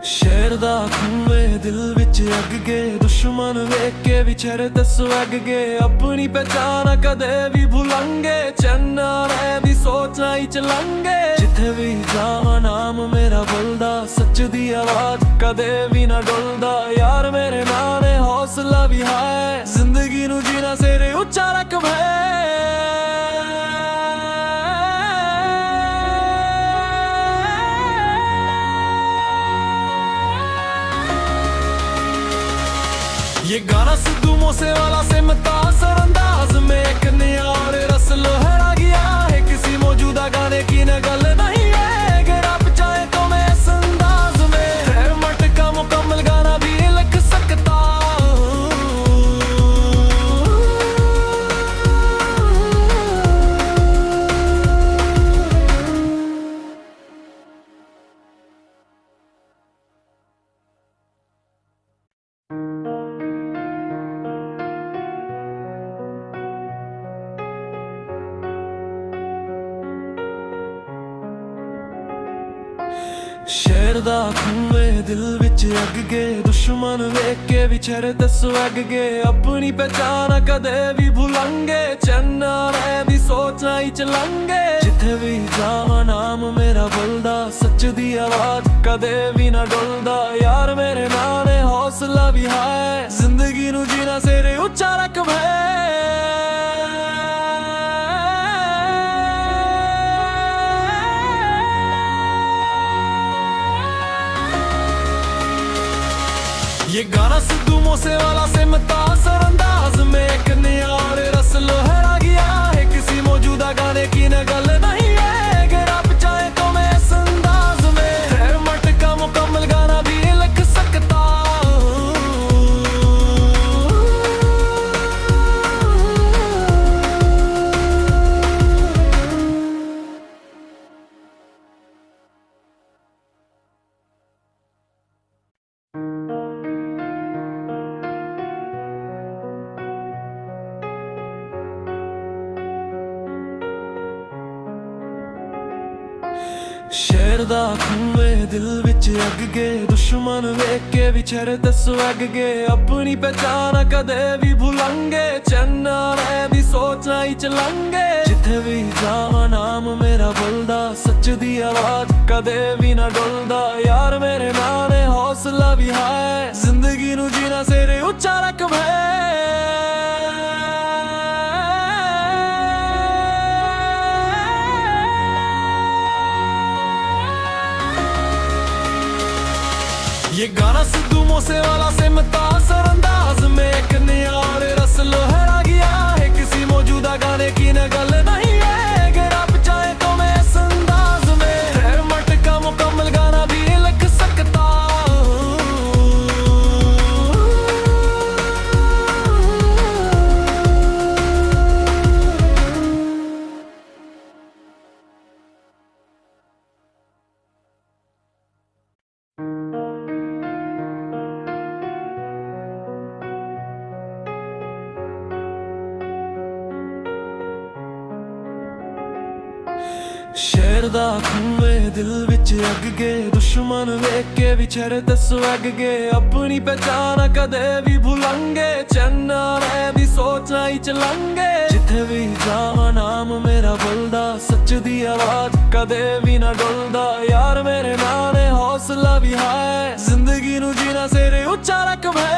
शेर दा खूवे दिल विच अग गे, दुश्मन वेख के विछड़ ते स्वग गे। अपनी पहचान कदे भी भुलंगे, चन्ना रै दी सोचां ही चलंगे। जिथे भी जावां नाम मेरा बोलदा, सच दी आवाज कदे भी ना डोलदा। यार मेरे नाल हौसला भी है, जिंदगी नू जीना सिर उच्चा रख भै। ये गाना सिद्धू मूसेवाला से मुतासर अंदाज में एक नया और रस लहरा गया है। किसी मौजूदा गाने की न गल नहीं है, अगर आप चाहे तो मैं इस अंदाज में है मटका मुकम्मल गाना भी लिख सकता हूँ। शेर दा खूवे दिल विच अग गे, दुश्मन वेख के विछड़ ते स्वग गे। अपनी पहचान कदे भी भुलंगे, चन्ना रै दी सोचां ही चलंगे। जिथे भी जावां नाम मेरा बोलदा, सच दी आवाज कदे भी ना डोलदा। यार मेरे नाल हौसला भी है, जिंदगी नू जीना सिर उच्चा रख भै। ये गाना सिद्धू मूसेवाला से मुतासर अंदाज में एक नया और रस लहरा गया है। किसी मौजूदा गाने की न गल नहीं है, अगर आप चाहे तो मैं इस अंदाज में है मटका मुकम्मल गाना भी लिख सकता हूँ। शेर दा खूवे दिल विच अग गे, दुश्मन वेख के विछड़ ते स्वग गे। अपनी पहचान कदे भी भुलंगे, चन्ना रै दी सोचां ही चलंगे। जिथे भी जावां नाम मेरा बोलदा, सच दी आवाज कदे भी ना डोलदा। यार मेरे नाल हौसला भी है, जिंदगी नू जीना सिर उच्चा रख भै। ये गाना सिद्धू मूसेवाला से मुतासर अंदाज में एक नया और रस लहरा गया है। किसी मौजूदा गाने की न गल नहीं है, अगर आप चाहे तो मैं इस अंदाज में है मटका मुकम्मल गाना भी लिख सकता हूँ। शेर दा खूवे दिल विच अग गे, दुश्मन वेख के विछड़ ते स्वग गे। अपनी पहचान कदे भी भुलंगे, चन्ना रै दी सोचां ही चलंगे। जिथे भी जावां नाम मेरा बोलदा, सच दी आवाज कदे भी ना डोलदा। यार मेरे नाल हौसला भी है, जिंदगी नू जीना सिर उच्चा रख भै।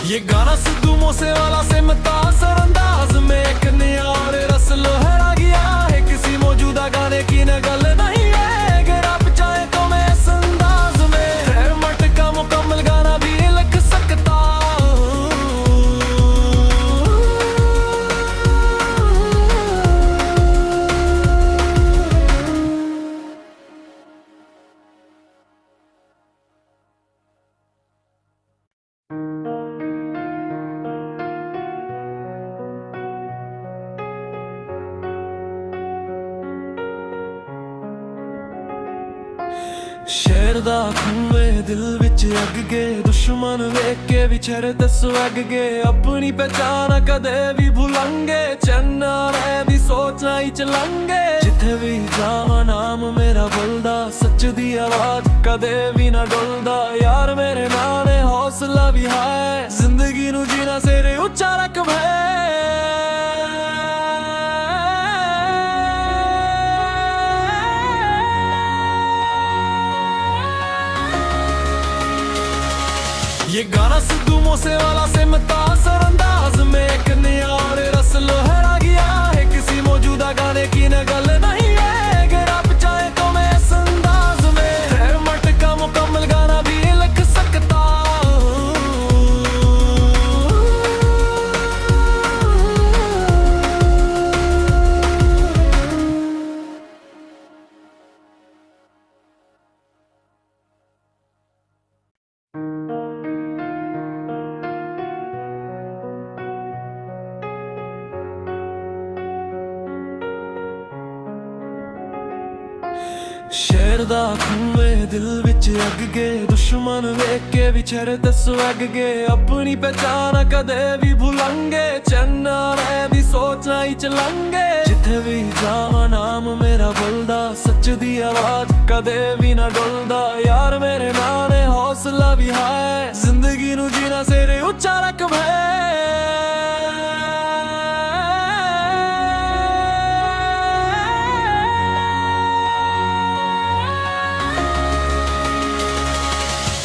ये गाना सिद्धू मूसेवाला से मुतासर अंदाज में एक नया और रस लहरा गया है। किसी मौजूदा गाने की न गल नहीं है, अगर आप चाहे तो मैं इस अंदाज में है मटका मुकम्मल गाना भी लिख सकता हूँ। ਸ਼ੇਰ ਦਾ ਖੂਏ ਦਿਲ ਵਿੱਚ ਅੱਗ ਗਏ ਦੁਸ਼ਮਣ ਵੇਖ ਕੇ ਵਿਛੜ ਦਸ ਅੱਗ ਗਏ ਆਪਣੀ ਪਹਿਚਾਨ ਕਦੇ ਵੀ ਭੁਲਾਂਗੇ ਚੰਨਾ ਦੀ ਸੋਚਾਂ ਹੀ ਚਲਾਂਗੇ ਜਿੱਥੇ ਵੀ ਜਾਵਾਂ ਨਾਮ ਮੇਰਾ ਬੋਲਦਾ ਸੱਚ ਦੀ ਆਵਾਜ਼ ਕਦੇ ਵੀ ਨਾ ਡੁੱਲਦਾ ਯਾਰ ਮੇਰੇ ਨਾਲ ਨੇ ਹੌਸਲਾ ਵੀ ਹੈ ਜ਼ਿੰਦਗੀ ਨੂੰ ਜੀਣਾ ਸਿਰ ਉੱਚਾ ਰੱਖ ये गाना सिद्धू मूसेवाला से मुतासर अंदाज में एक न्यारे रस लहरा गया है किसी मौजूदा गाने की न गल नहीं है अगर आप चाहे तो मैं इस अंदाज में है मटका मुकम्मल गाना भी लिख सकता ਸ਼ੇਰ ਦਾ ਖੂਏ ਦਿਲ ਵਿੱਚ ਅੱਗ ਗਏ ਦੁਸ਼ਮਣ ਵੇਖ ਕੇ ਵਿਛੜ ਦਸ ਅੱਗ ਗਏ ਆਪਣੀ ਪਹਿਚਾਨ ਕਦੇ ਵੀ ਭੁਲਾਂਗੇ ਚੰਨਾ ਦੀ ਸੋਚਾਂ ਹੀ ਚਲਾਂਗੇ ਜਿੱਥੇ ਵੀ ਜਾਵਾਂ ਨਾਮ ਮੇਰਾ ਬੋਲਦਾ ਸੱਚ ਦੀ ਆਵਾਜ਼ ਕਦੇ ਵੀ ਨਾ ਡੁੱਲਦਾ ਯਾਰ ਮੇਰੇ ਨਾਲ ਨੇ ਹੌਸਲਾ ਵੀ ਹੈ ਜ਼ਿੰਦਗੀ ਨੂੰ ਜੀਣਾ ਸਿਰ ਉੱਚਾ ਰੱਖ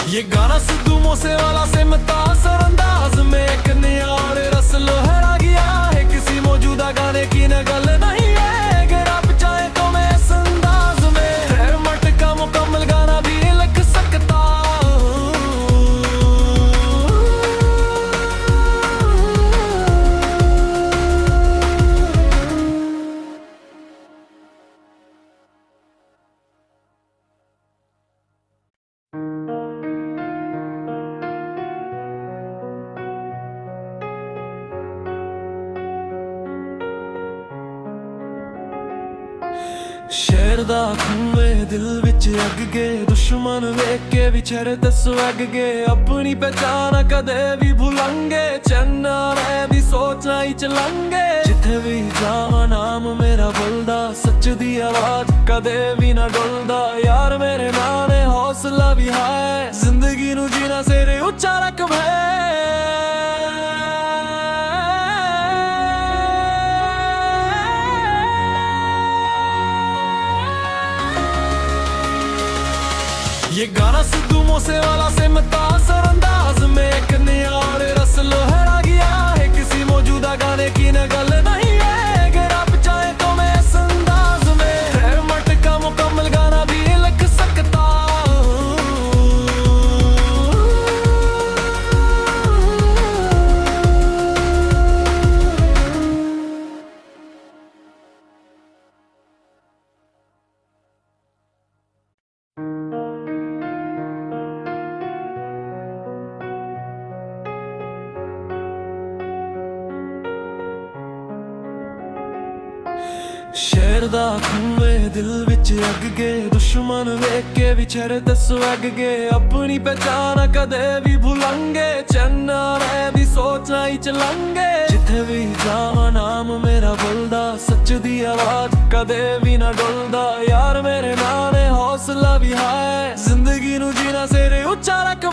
ये गाना सिद्धू मूसेवाला से मुतासर अंदाज में एक न्यारे रस लहरा गया है किसी मौजूदा गाने की न गल नहीं है अगर आप चाहे तो मैं इस अंदाज में है मटका मुकम्मल गाना भी लिख सकता ਸ਼ੇਰ ਦਾ ਖੂਏ ਦਿਲ ਵਿੱਚ ਅੱਗ ਗਏ ਦੁਸ਼ਮਣ ਵੇਖ ਕੇ ਵਿਛੜ ਦਸ ਅੱਗ ਗਏ ਆਪਣੀ ਪਹਿਚਾਨ ਕਦੇ ਵੀ ਭੁਲਾਂਗੇ ਚੰਨਾ ਦੀ ਸੋਚਾਂ ਹੀ ਚਲਾਂਗੇ ਜਿੱਥੇ ਵੀ ਜਾਵਾਂ ਨਾਮ ਮੇਰਾ ਬੋਲਦਾ ਸੱਚ ਦੀ ਆਵਾਜ਼ ਕਦੇ ਵੀ ਨਾ ਡੁੱਲਦਾ ਯਾਰ ਮੇਰੇ ਨਾਲ ਨੇ ਹੌਸਲਾ ਵੀ ਹੈ ਜ਼ਿੰਦਗੀ ਨੂੰ ਜੀਣਾ ਸਿਰ ਉੱਚਾ ਰੱਖ ये गाना सिद्धू मूसेवाला से मुतासर अंदाज में एक न्यारे रस लहरा गया है किसी मौजूदा गाने की न गल नहीं है अगर आप चाहे तो मैं इस अंदाज में है मटका मुकम्मल गाना भी लिख सकता ਸ਼ੇਰ ਦਾ ਖੂਏ ਦਿਲ ਵਿੱਚ ਅੱਗ ਗਏ ਦੁਸ਼ਮਣ ਵੇਖ ਕੇ ਵਿਛੜ ਦਸ ਅੱਗ ਗਏ ਆਪਣੀ ਪਹਿਚਾਨ ਕਦੇ ਵੀ ਭੁਲਾਂਗੇ ਚੰਨਾ ਦੀ ਸੋਚਾਂ ਹੀ ਚਲਾਂਗੇ ਜਿੱਥੇ ਵੀ ਜਾਵਾਂ ਨਾਮ ਮੇਰਾ ਬੋਲਦਾ ਸੱਚ ਦੀ ਆਵਾਜ਼ ਕਦੇ ਵੀ ਨਾ ਡੁੱਲਦਾ ਯਾਰ ਮੇਰੇ ਨਾਲ ਨੇ ਹੌਸਲਾ ਵੀ ਹੈ ਜ਼ਿੰਦਗੀ ਨੂੰ ਜੀਣਾ ਸਿਰ ਉੱਚਾ ਰੱਖ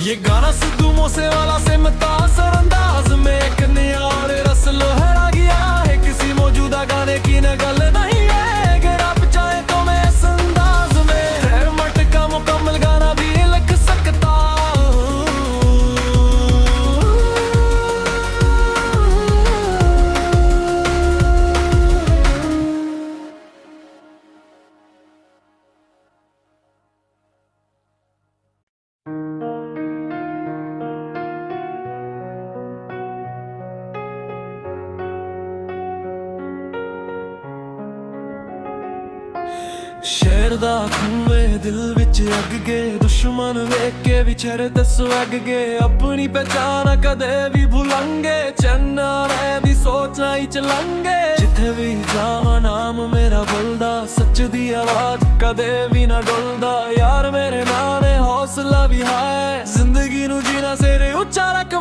ये गाना सिद्धू मूसेवाला से मुतासर अंदाज में एक न्यारे रस लहरा गया है किसी मौजूदा गाने की न गल नहीं है अगर आप चाहे तो मैं इस अंदाज में है मटका मुकम्मल गाना भी लिख सकता ਸ਼ੇਰ ਦਾ ਖੂਏ ਦਿਲ ਵਿੱਚ अग गए दुश्मन वेख के विछड़ दसो अग गए अपनी पहचान कदे भी भुलांगे चन्ना मैं दी सोचा ही चलांगे जिथे भी जावा नाम मेरा बोलदा सच दी आवाज कदे भी ना डोलदा यार मेरे नाल हौसला भी है जिंदगी नू जीना सिर उच्चा रख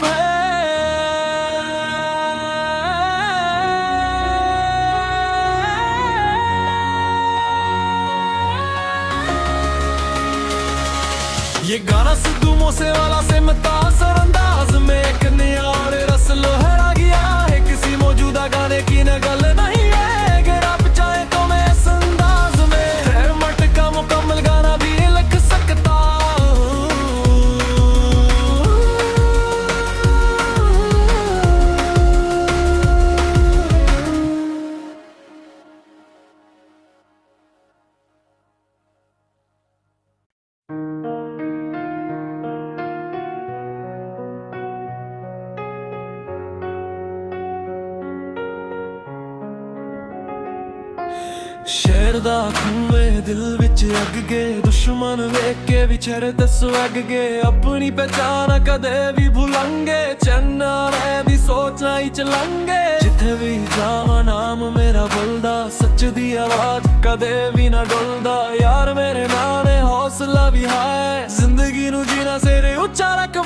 ये गाना सिद्धू मूसेवाला से मुतासर अंदाज में एक नया और रस लहरा गया है किसी मौजूदा गाने की न गल नहीं है अगर आप चाहे तो मैं इस अंदाज में खैर मटका मुकम्मल गाना भी लिख सकता शेर दा खूवे दिल विच अग गए दुश्मन वेख के विछड़ दसो अग गए अपनी पहचान कदे भी भुलांगे चन्ना मैं दी सोचा ही चलांगे जिथे भी जावा नाम मेरा बोलदा सच दी आवाज कदे भी ना डोलदा यार मेरे नाल हौसला भी है जिंदगी नू जीना सिर उच्चा रख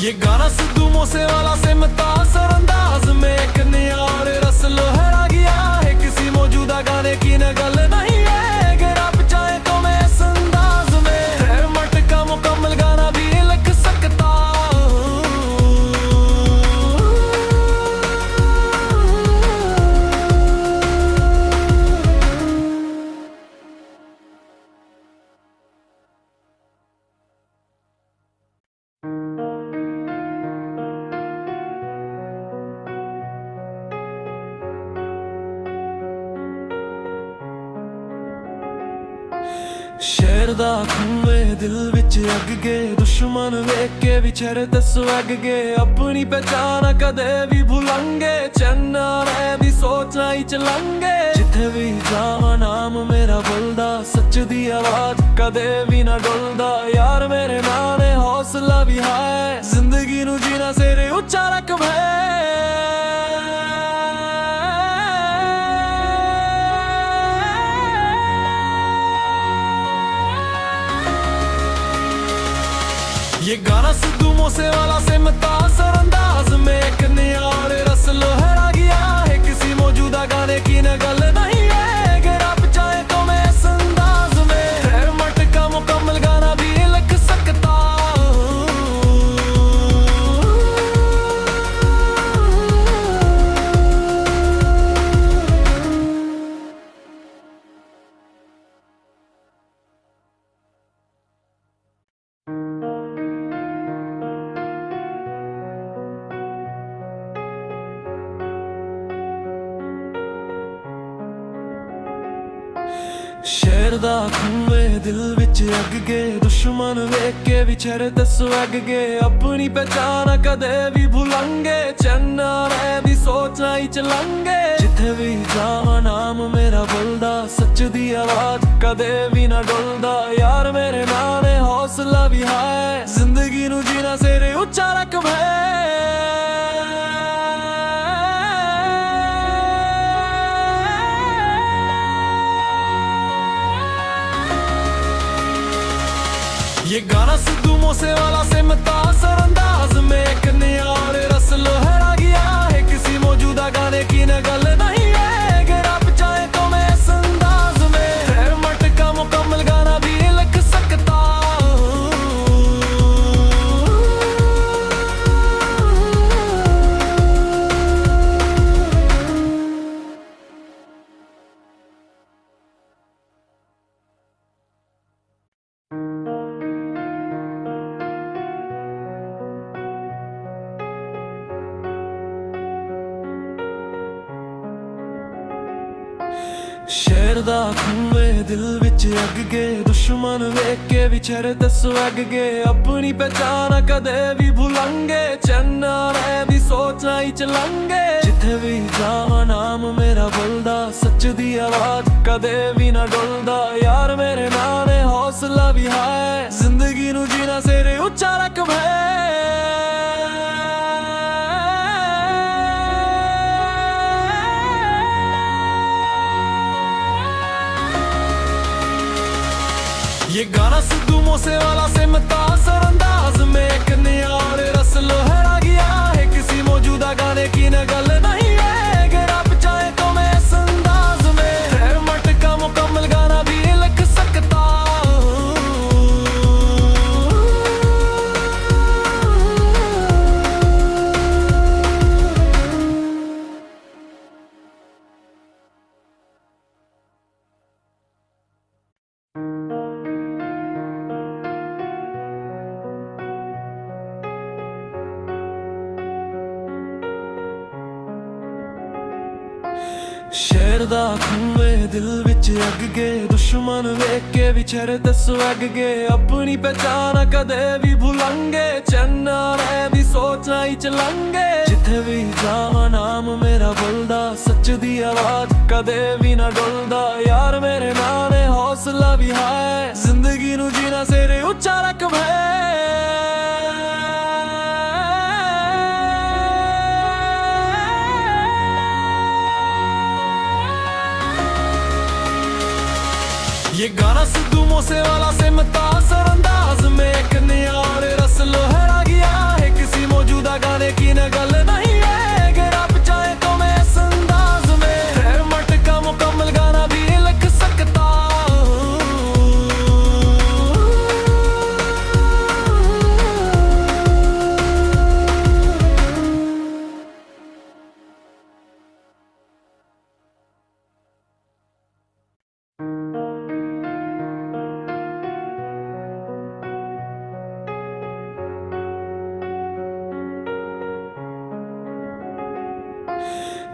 ये गाना सिद्धू मूसेवाला से मुतासर अंदाज में एक नया और रस लहरा गया है किसी मौजूदा गाने की न गल नहीं है अगर आप चाहे तो मैं इस अंदाज में खैर मटका मुकम्मल गाना भी लिख सकता शेर दा खूवे दिल विच अग गए दुश्मन वेख के विछड़ दसो अग गए अपनी पहचान कदे भी भुलांगे चन्ना मैं दी सोचा ही चलांगे जिथे भी जावा नाम मेरा बोलदा सच दी आवाज कदे भी ना डोलदा यार मेरे नाल हौसला भी है जिंदगी नू जीना सिर उच्चा रख ये गाना सिद्धू मूसेवाला से मुतासर अंदाज में एक नया और रस लहरा गया है किसी मौजूदा गाने की न गल नहीं है अगर आप चाहे तो मैं इस अंदाज में खैर मटका मुकम्मल गाना भी लिख सकता शेर दा खूवे दिल विच अग गए दुश्मन वेख के विछड़ दसो अग गए अपनी पहचान कदे भी भुलांगे चन्ना मैं दी सोचा ही चलांगे जिथे भी जावा नाम मेरा बोलदा सच दी आवाज कदे भी ना डोलदा यार मेरे नाल हौसला भी है जिंदगी नू जीना सिर उच्चा रख ये गाना सिद्धू मूसेवाला से मुतासर अंदाज में एक नया और रस लहरा गया है किसी मौजूदा गाने की न गल नहीं है अगर आप चाहे तो मैं इस अंदाज में खैर मटका मुकम्मल गाना भी लिख सकता शेर दा खूवे दिल विच अग गए दुश्मन वेख के विछड़ दसो अग गए अपनी पहचान कदे भी भुलांगे सोचां च लंघे जिथे भी जावां नाम मेरा बोलदा सच दी आवाज कदे भी ना डुलदा यार मेरे नाल ने हौसला भी है जिंदगी नू जीना सिर उच्चा रख मैं ये गाना सिद्धू मूसेवाला से मुतासर अंदाज में एक नियार रस लहरा गया है किसी मौजूदा गाने की न गल नहीं है अगर आप चाहे तो मैं इस अंदाज में रहमत का मुकम्मल गाना भी लिख सकता शेर दा खूवे दिल विच अग गए दुश्मन वेख के भी छेड़े ते स्वग गए अपनी पहचान कदे भी भुलंगे चन्ना मैं भी सोचां च लंघे जिथे भी जावां नाम मेरा बोलदा सच दी आवाज कदे भी ना डुलदा यार मेरे नाल ने हौसला भी है जिंदगी नू जीना सिर उच्चा रख मैं ये गाना सिद्धू मूसेवाला से मुतासर अंदाज में एक नियार रस लहरा गया है किसी मौजूदा गाने की न गल नहीं है अगर आप चाहे तो मैं इस अंदाज में रहमत का मुकम्मल गाना भी लिख सकता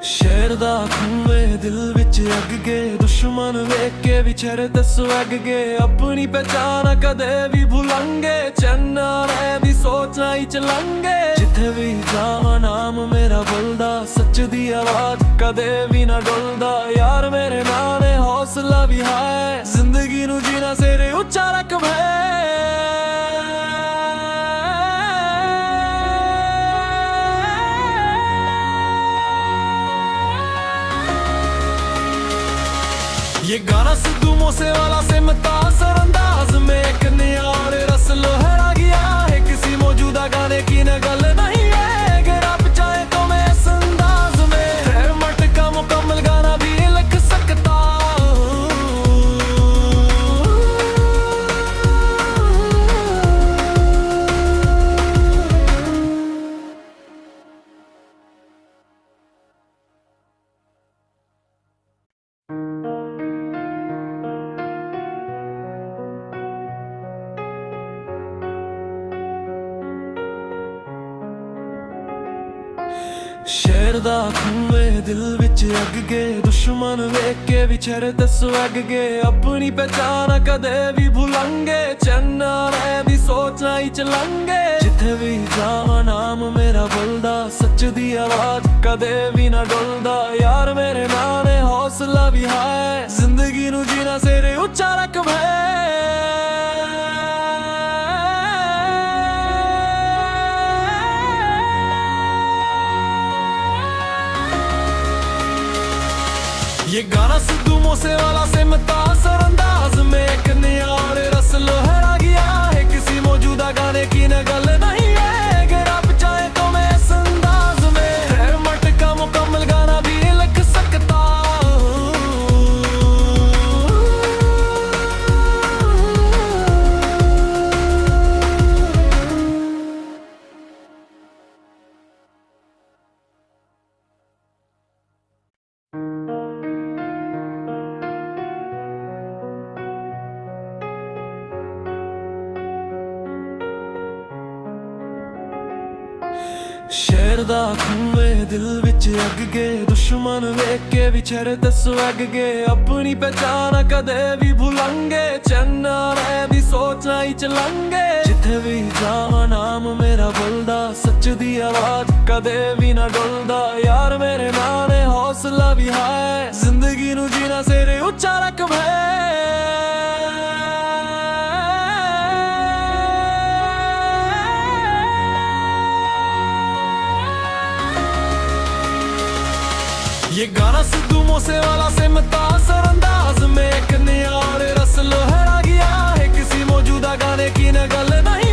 शेर दा खूवे दिल विच अग गए दुश्मन वेख के भी छेड़े ते स्वग गए अपनी पहचान कदे भी भुलंगे चन्ना मैं भी सोचां च लंघे जिथे भी जावां नाम मेरा बोलदा सच दी आवाज कदे भी ना डुलदा यार मेरे नाल ने हौसला भी है जिंदगी नू जीना सिर उच्चा रख मैं ये गाना सिद्धू मूसेवाला से मुतासर अंदाज में एक नियार रस लहरा गया है किसी मौजूदा गाने की न गल नहीं है अगर आप चाहे तो मैं इस अंदाज में रहमत का मुकम्मल गाना भी लिख सकता शेर दा खूवे दिल विच अग गए दुश्मन वेख के भी छेड़े ते स्वग गए अपनी पहचान कदे भी भुलंगे चन्ना मैं भी सोचां च लंघे जिथे भी जावां नाम मेरा बोलदा सच दी आवाज कदे भी ना डुलदा यार मेरे नाल ने हौसला भी है जिंदगी नू जीना सिर उच्चा रख मैं ये गाना सिद्धू मूसेवाला से मुतासर अंदाज में एक नियार रस लहरा गया है किसी मौजूदा गाने की न गल नहीं है अगर आप चाहे तो मैं इस अंदाज में रहमत का मुकम्मल गाना भी लिख सकता शेर दा खूवे दिल विच अग गए दुश्मन वेख के भी छेड़े ते स्वग गए अपनी पहचान कदे भी भुलंगे चन्ना मैं भी सोचां च लंघे जिथे जिथे भी जावा नाम मेरा बोलदा, सच दी आवाज कदे भी ना डुलदा। यार मेरे नाले हौसला भी है, जिंदगी नू जीना सिर उच्चा रख ये गाना सिद्धू मूसेवाला से मुतासर अंदाज में एक नया और रस लहरा गया है, किसी मौजूदा गाने की न गल नहीं